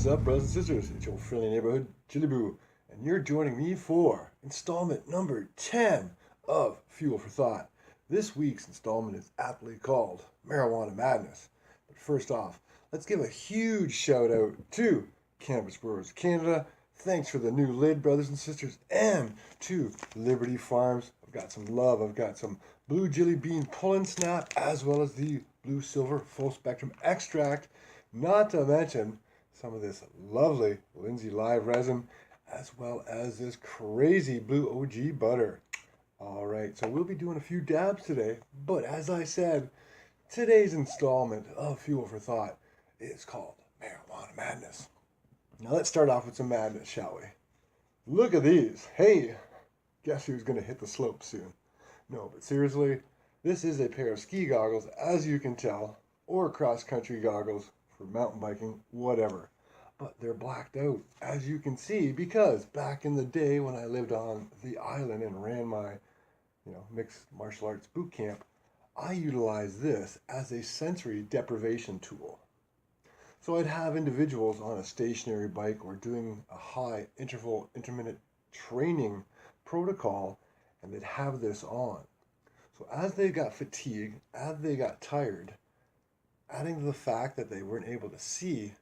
What's up, brothers and sisters? It's your friendly neighborhood Jilliboo, and you're joining me for installment number 10 of Fuel for Thought. This week's installment is aptly called Marijuana Madness. But first off, let's give a huge shout out to Cannabis Brewers Canada. Thanks for the new lid, brothers and sisters, and to Liberty Farms. I've got some love. I've got some blue jelly bean pull and snap, as well as the blue silver full spectrum extract. Not to mention some of this lovely Lindsay Live resin, as well as this crazy blue OG butter. All right, so we'll be doing a few dabs today, but as I said, today's installment of Fuel for Thought is called Marijuana Madness. Now let's start off with some madness, shall we? Look at these. Hey, guess who's going to hit the slope soon? No, but seriously, this is a pair of ski goggles, as you can tell, or cross-country goggles for mountain biking, whatever. But they're blacked out, as you can see, because back in the day when I lived on the island and ran my, mixed martial arts boot camp, I utilized this as a sensory deprivation tool. So I'd have individuals on a stationary bike or doing a high interval intermittent training protocol, and they'd have this on. So as they got fatigued, as they got tired, adding to the fact that they weren't able to see,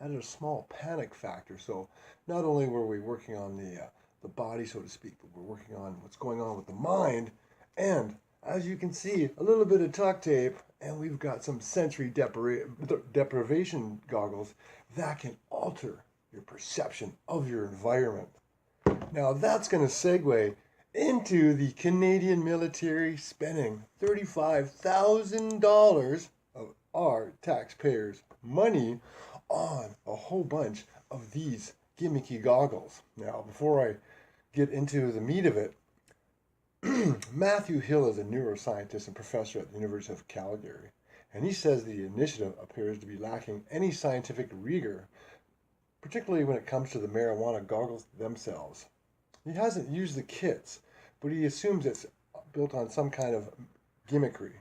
added a small panic factor. So not only were we working on the body, so to speak, but we're working on what's going on with the mind. And as you can see, a little bit of tuck tape, and we've got some sensory deprivation goggles that can alter your perception of your environment. Now that's going to segue into the Canadian military spending $35,000 of our taxpayers' money on a whole bunch of these gimmicky goggles. Now, before I get into the meat of it, Matthew Hill is a neuroscientist and professor at the University of Calgary, and he says the initiative appears to be lacking any scientific rigor, particularly when it comes to the marijuana goggles themselves. He hasn't used the kits, but he assumes it's built on some kind of gimmickry.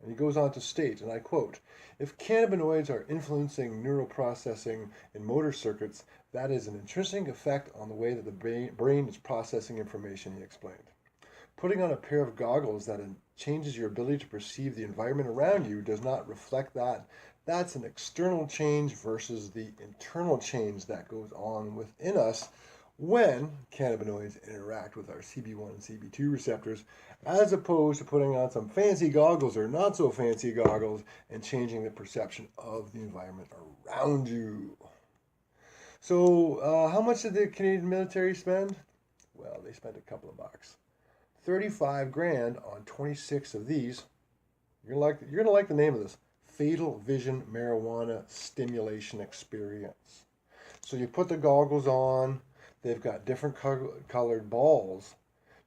And he goes on to state, and I quote, "If cannabinoids are influencing neural processing in motor circuits, that is an interesting effect on the way that the brain is processing information," he explained. Putting on a pair of goggles that changes your ability to perceive the environment around you does not reflect that. That's an external change versus the internal change that goes on within us when cannabinoids interact with our CB1 and CB2 receptors, as opposed to putting on some fancy goggles or not so fancy goggles and changing the perception of the environment around you. So how much did the Canadian military spend? Well, they spent a couple of bucks. 35 grand on 26 of these. You're gonna like the name of this: Fatal Vision Marijuana Stimulation Experience. So you put the goggles on. They've got different colored balls.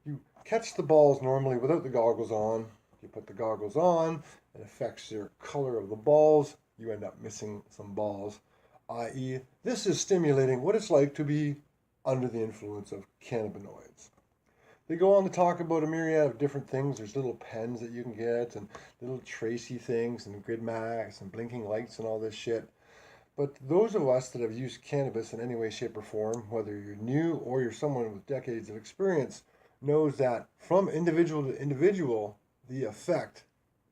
You catch the balls normally without the goggles on. You put the goggles on, it affects your color of the balls. You end up missing some balls, i.e., this is stimulating what it's like to be under the influence of cannabinoids. They go on to talk about a myriad of different things. There's little pens that you can get, and little tracey things, and grid mags, and blinking lights, and all this shit. But those of us that have used cannabis in any way, shape, or form, whether you're new or you're someone with decades of experience, knows that from individual to individual, the effect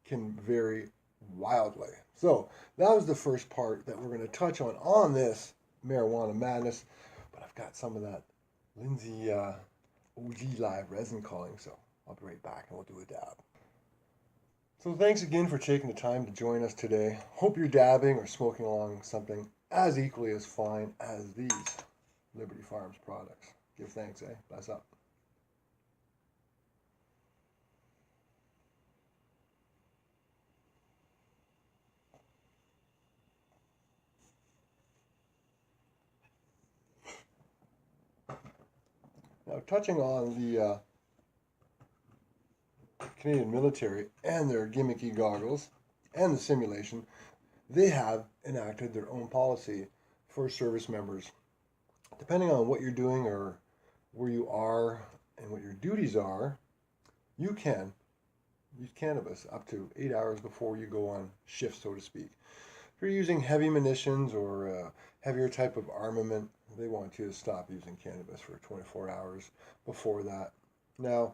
can vary wildly. So that was the first part that we're going to touch on this marijuana madness. But I've got some of that Lindsay OG Live resin calling, so I'll be right back and we'll do a dab. So thanks again for taking the time to join us today. Hope you're dabbing or smoking along something as equally as fine as these Liberty Farms products. Give thanks, eh? Bless up. Now, touching on the Canadian military and their gimmicky goggles and the simulation, they have enacted their own policy for service members. Depending on what you're doing or where you are and what your duties are, you can use cannabis up to 8 hours before you go on shift, so to speak. If you're using heavy munitions or heavier type of armament, they want you to stop using cannabis for 24 hours before that. Now,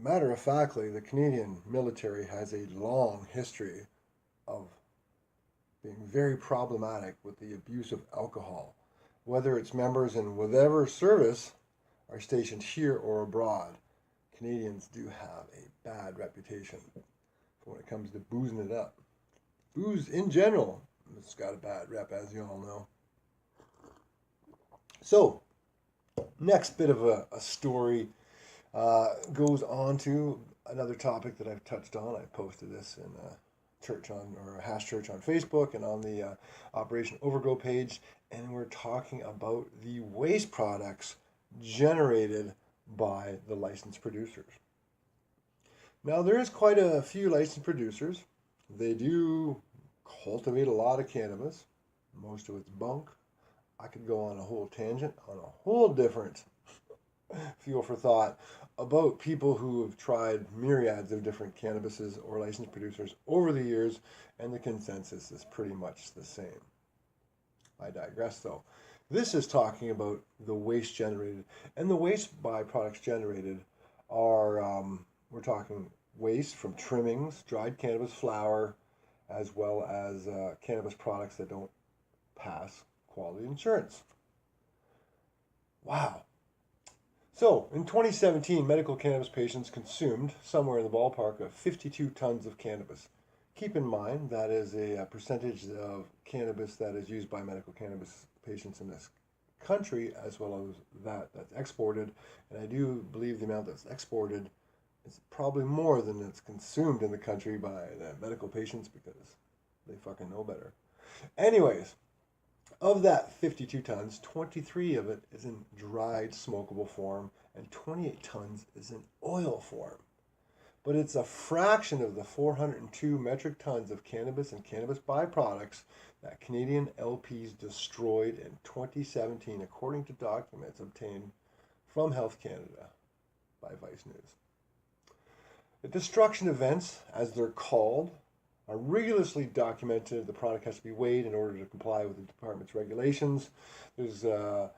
matter of factly, the Canadian military has a long history of being very problematic with the abuse of alcohol, whether its members in whatever service are stationed here or abroad. Canadians do have a bad reputation when it comes to boozing it up. Booze in general, it's got a bad rep, as you all know. So, next bit of a story goes on to another topic that I've touched on. I posted this in church on, or Hash Church on Facebook and on the Operation Overgrow page, and we're talking about the waste products generated by the licensed producers. Now, there is quite a few licensed producers. They do cultivate a lot of cannabis. Most of it's bunk. I could go on a whole tangent on a whole different fuel for thought about people who have tried myriads of different cannabises or licensed producers over the years, and the consensus is pretty much the same. I digress though. This is talking about the waste generated, and the waste byproducts generated are, we're talking waste from trimmings, dried cannabis flower, as well as cannabis products that don't pass quality insurance. Wow. So, in 2017, medical cannabis patients consumed somewhere in the ballpark of 52 tons of cannabis. Keep in mind that is a percentage of cannabis that is used by medical cannabis patients in this country, as well as that's exported. And I do believe the amount that's exported is probably more than it's consumed in the country by the medical patients, because they fucking know better. Anyways, of that 52 tons, 23 of it is in dried smokable form and 28 tons is in oil form. But it's a fraction of the 402 metric tons of cannabis and cannabis byproducts that Canadian LPs destroyed in 2017, according to documents obtained from Health Canada by Vice News. The destruction events, as they're called, are rigorously documented. The product has to be weighed in order to comply with the department's regulations. There's, for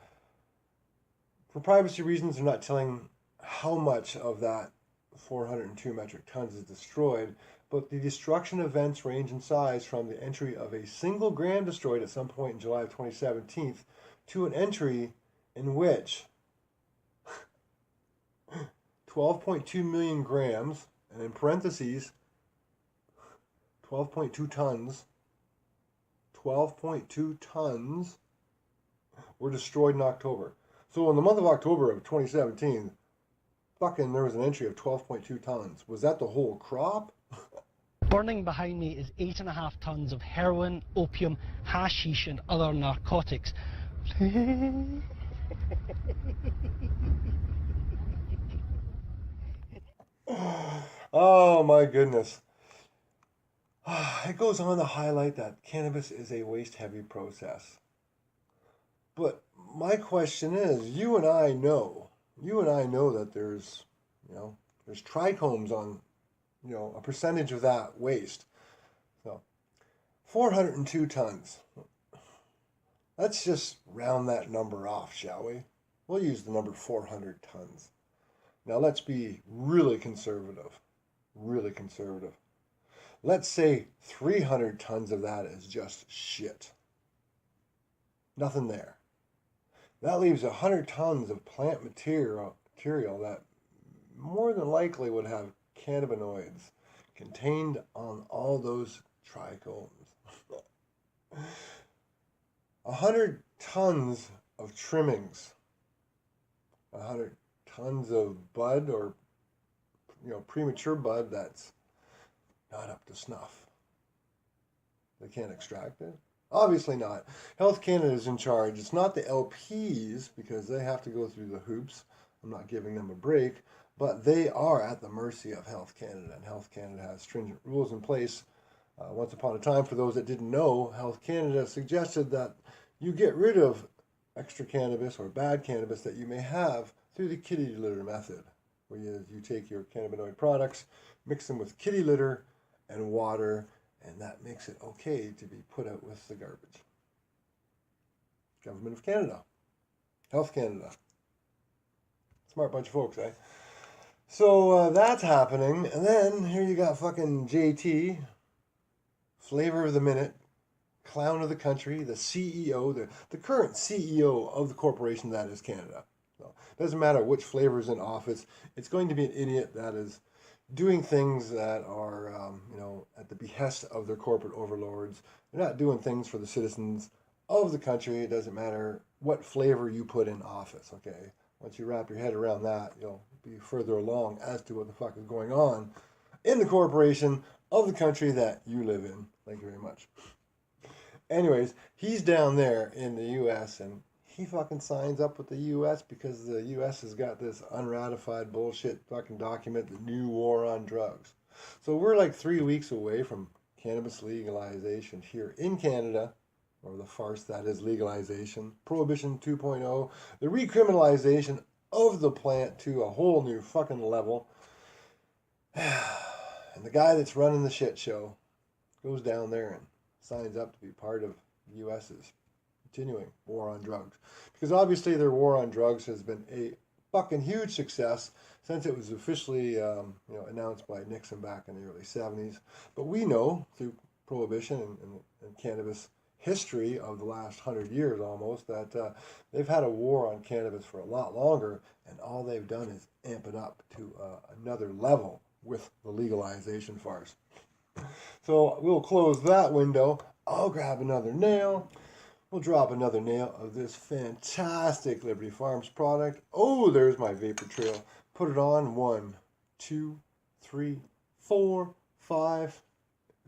privacy reasons, they're not telling how much of that 402 metric tons is destroyed, but the destruction events range in size from the entry of a single gram destroyed at some point in July of 2017 to an entry in which 12.2 million grams, and in parentheses, 12.2 tons were destroyed in October. So in the month of October of 2017, fucking there was an entry of 12.2 tons. Was that the whole crop? Burning behind me is 8.5 tons of heroin, opium, hashish and other narcotics. Oh my goodness. It goes on to highlight that cannabis is a waste-heavy process. But my question is, you and I know that there's trichomes on, a percentage of that waste. So 402 tons. Let's just round that number off, shall we? We'll use the number 400 tons. Now let's be really conservative. Really conservative. Let's say 300 tons of that is just shit. Nothing there. That leaves 100 tons of plant material that more than likely would have cannabinoids contained on all those trichomes. 100 tons of trimmings. 100 tons of bud, or premature bud that's not up to snuff. They can't extract it? Obviously not. Health Canada is in charge. It's not the LPs, because they have to go through the hoops. I'm not giving them a break, but they are at the mercy of Health Canada, and Health Canada has stringent rules in place. Once upon a time, for those that didn't know, Health Canada suggested that you get rid of extra cannabis or bad cannabis that you may have through the kitty litter method, where you take your cannabinoid products, mix them with kitty litter and water, and that makes it okay to be put out with the garbage. Government of Canada. Health Canada. Smart bunch of folks, eh? So that's happening. And then here you got fucking JT, flavor of the minute, clown of the country, the CEO, the current CEO of the corporation that is Canada. So it doesn't matter which flavor is in office, it's going to be an idiot that is doing things that are, at the behest of their corporate overlords. They're not doing things for the citizens of the country. It doesn't matter what flavor you put in office, okay? Once you wrap your head around that, you'll be further along as to what the fuck is going on in the corporation of the country that you live in. Thank you very much. Anyways, he's down there in the U.S. and he fucking signs up with the U.S. because the U.S. has got this unratified bullshit fucking document, the new war on drugs. So we're like 3 weeks away from cannabis legalization here in Canada, or the farce that is legalization, Prohibition 2.0, the recriminalization of the plant to a whole new fucking level. And the guy that's running the shit show goes down there and signs up to be part of the U.S.'s continuing war on drugs. Because obviously their war on drugs has been a fucking huge success since it was officially announced by Nixon back in the early 70s. But we know through Prohibition and cannabis history of the last 100 years almost that they've had a war on cannabis for a lot longer, and all they've done is amp it up to another level with the legalization farce. So we'll close that window. I'll grab another nail. We'll drop another nail of this fantastic Liberty Farms product. Oh, there's my vapor trail. Put it on. 1, 2, 3, 4, 5.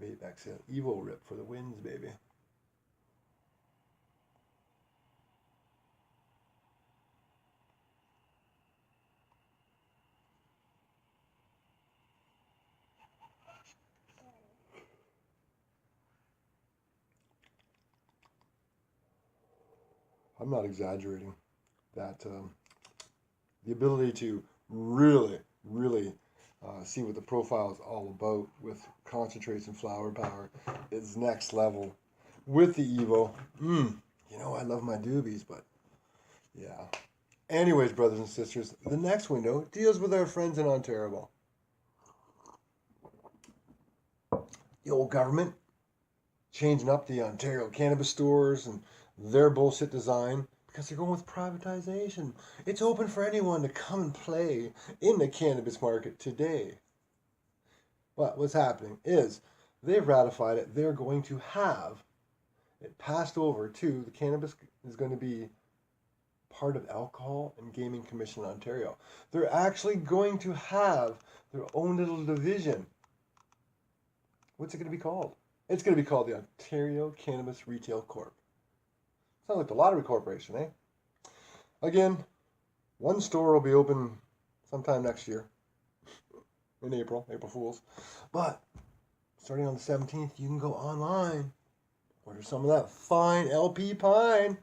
Vapexhale. Evo rip for the wins, baby. I'm not exaggerating. That the ability to really see what the profile is all about with concentrates and flower power is next level. With the Evo, I love my doobies, but yeah. Anyways, brothers and sisters, the next window deals with our friends in Ontario. The old government changing up the Ontario cannabis stores and their bullshit design because they're going with privatization. It's open for anyone to come and play in the cannabis market today. But what's happening is they've ratified it. They're going to have it passed over to the cannabis is going to be part of Alcohol and Gaming Commission in Ontario. They're actually going to have their own little division. What's it going to be called? It's going to be called the Ontario Cannabis Retail Corp. Sounds like the lottery corporation, eh? Again, one store will be open sometime next year. In April Fool's. But starting on the 17th, you can go online. Order some of that fine LP pine.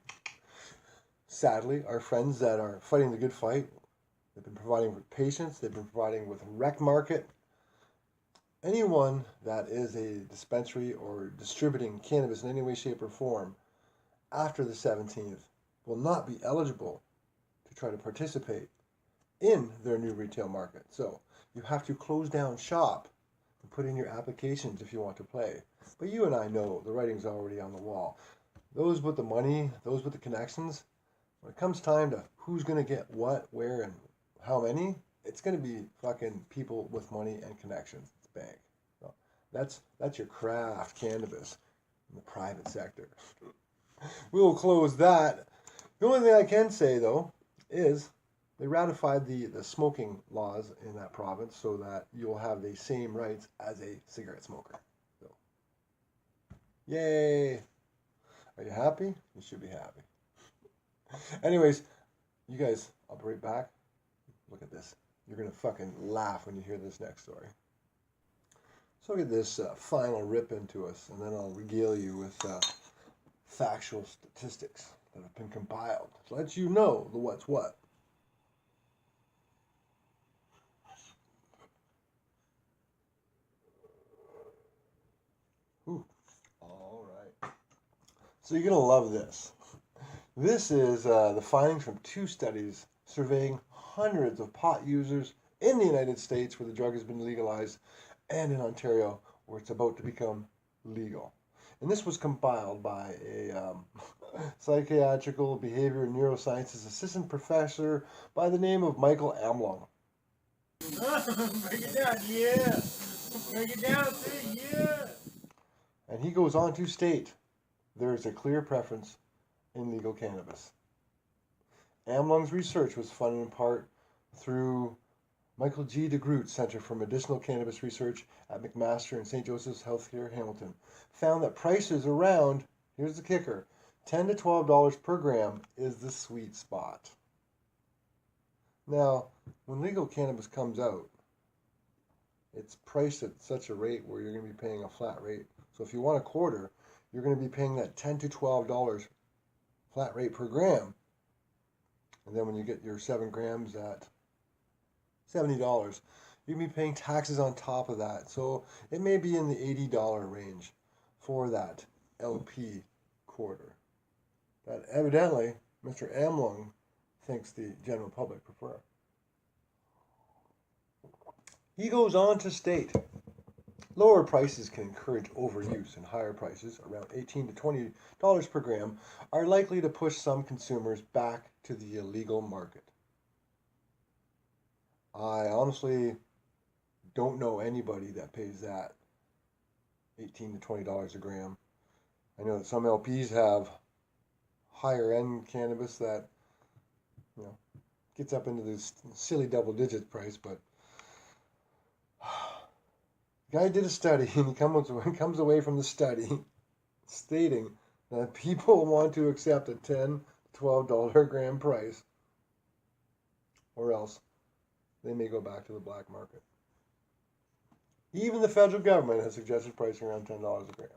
Sadly, our friends that are fighting the good fight, they've been providing with patience, they've been providing with rec market. Anyone that is a dispensary or distributing cannabis in any way, shape, or form after the 17th will not be eligible to try to participate in their new retail market. So you have to close down shop and put in your applications if you want to play. But you and I know the writing's already on the wall. Those with the money, those with the connections, when it comes time to who's going to get what, where, and how many, it's going to be fucking people with money and connections. It's bank. So that's your craft cannabis in the private sector. We will close that. The only thing I can say, though, is they ratified the smoking laws in that province so that you'll have the same rights as a cigarette smoker. So, yay! Are you happy? You should be happy. Anyways, you guys, I'll be right back. Look at this. You're going to fucking laugh when you hear this next story. So I'll get this final rip into us, and then I'll regale you with factual statistics that have been compiled to let you know the what's what. Ooh. All right. So you're going to love this. This is the findings from 2 studies surveying hundreds of pot users in the United States where the drug has been legalized and in Ontario where it's about to become legal. And this was compiled by a psychiatrical behavior and neurosciences assistant professor by the name of Michael Amlong. Break it down, yeah. Break it down, see, yeah. And he goes on to state there is a clear preference in legal cannabis. Amlong's research was funded in part through Michael G. DeGroot Center for Medicinal Cannabis Research at McMaster and St. Joseph's Healthcare Hamilton found that prices around, here's the kicker, $10 to $12 per gram is the sweet spot. Now, when legal cannabis comes out, it's priced at such a rate where you're going to be paying a flat rate. So if you want a quarter, you're going to be paying that $10 to $12 flat rate per gram. And then when you get your 7 grams at $70, you'll be paying taxes on top of that. So it may be in the $80 range for that LP quarter. That evidently Mr. Amlong thinks the general public prefer. He goes on to state lower prices can encourage overuse, and higher prices, around $18 to $20 per gram, are likely to push some consumers back to the illegal market. I honestly don't know anybody that pays that $18 to $20 a gram. I know that some LPs have higher end cannabis that, gets up into this silly double digit price, but the guy did a study and he comes away from the study stating that people want to accept a $10 to $12 a gram price or else they may go back to the black market. Even the federal government has suggested pricing around $10 a gram.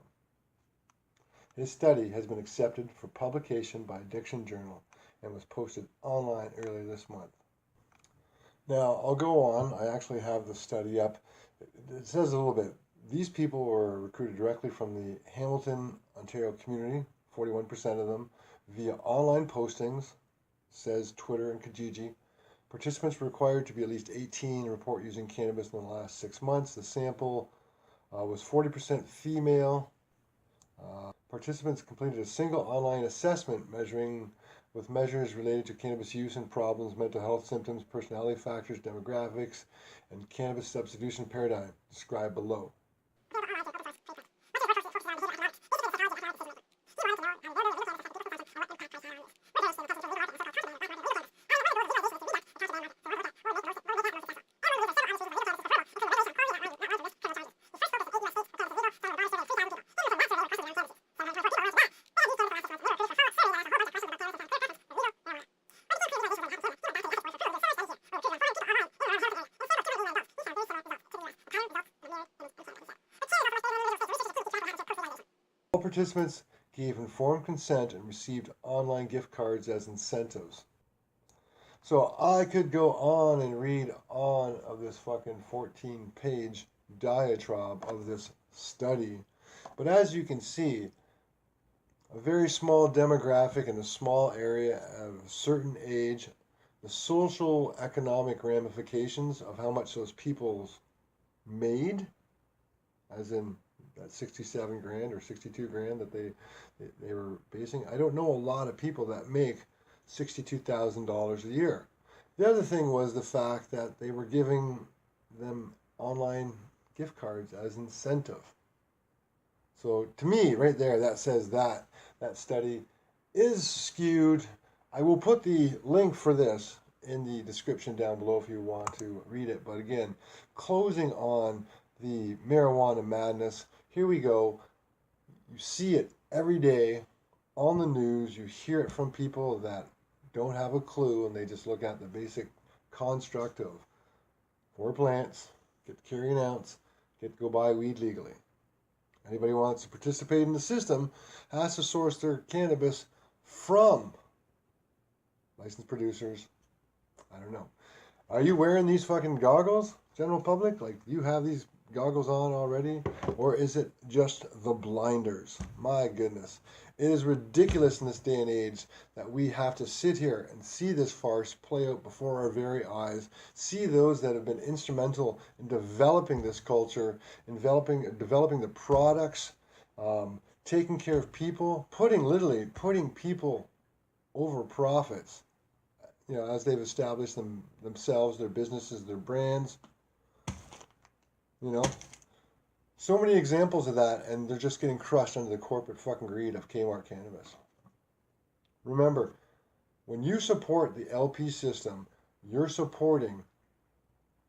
His study has been accepted for publication by Addiction Journal and was posted online earlier this month. Now, I'll go on. I actually have the study up. It says a little bit. These people were recruited directly from the Hamilton, Ontario community, 41% of them, via online postings, says Twitter and Kijiji. Participants were required to be at least 18 and report using cannabis in the last 6 months. The sample was 40% female. Participants completed a single online assessment with measures related to cannabis use and problems, mental health symptoms, personality factors, demographics, and cannabis substitution paradigm described below. All participants gave informed consent and received online gift cards as incentives. So I could go on and read on of this fucking 14-page diatribe of this study. But as you can see, a very small demographic in a small area of a certain age, the social economic ramifications of how much those people made, as in that 67 grand or 62 grand that they were basing. I don't know a lot of people that make $62,000 a year. The other thing was the fact that they were giving them online gift cards as incentive. So to me, right there, that says that study is skewed. I will put the link for this in the description down below if you want to read it. But again, closing on the marijuana madness, here we go. You see it every day on the news. You hear it from people that don't have a clue and they just look at the basic construct of 4 plants, get to carry an ounce, get to go buy weed legally. Anybody who wants to participate in the system has to source their cannabis from licensed producers. I don't know. Are you wearing these fucking goggles, general public? Like, you have these goggles on already? Or is it just the blinders? My goodness. It is ridiculous in this day and age that we have to sit here and see this farce play out before our very eyes, see those that have been instrumental in developing this culture, in developing the products, taking care of people, literally putting people over profits, as they've established themselves, their businesses, their brands, you know. So many examples of that, and they're just getting crushed under the corporate fucking greed of Kmart Cannabis. Remember, when you support the LP system, you're supporting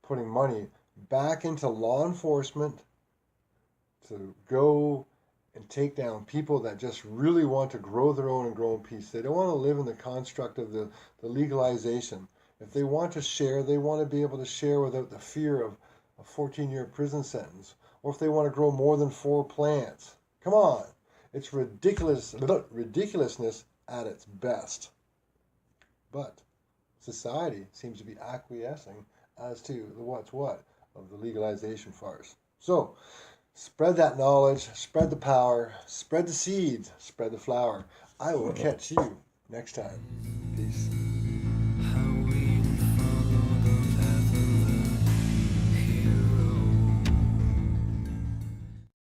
putting money back into law enforcement to go and take down people that just really want to grow their own and grow in peace. They don't want to live in the construct of the legalization. If they want to share, they want to be able to share without the fear of a 14-year prison sentence. Or if they want to grow more than 4 plants. Come on. It's ridiculousness at its best. But society seems to be acquiescing as to the what's what of the legalization farce. So, spread that knowledge, spread the power, spread the seeds, spread the flower. I will catch you next time. Peace.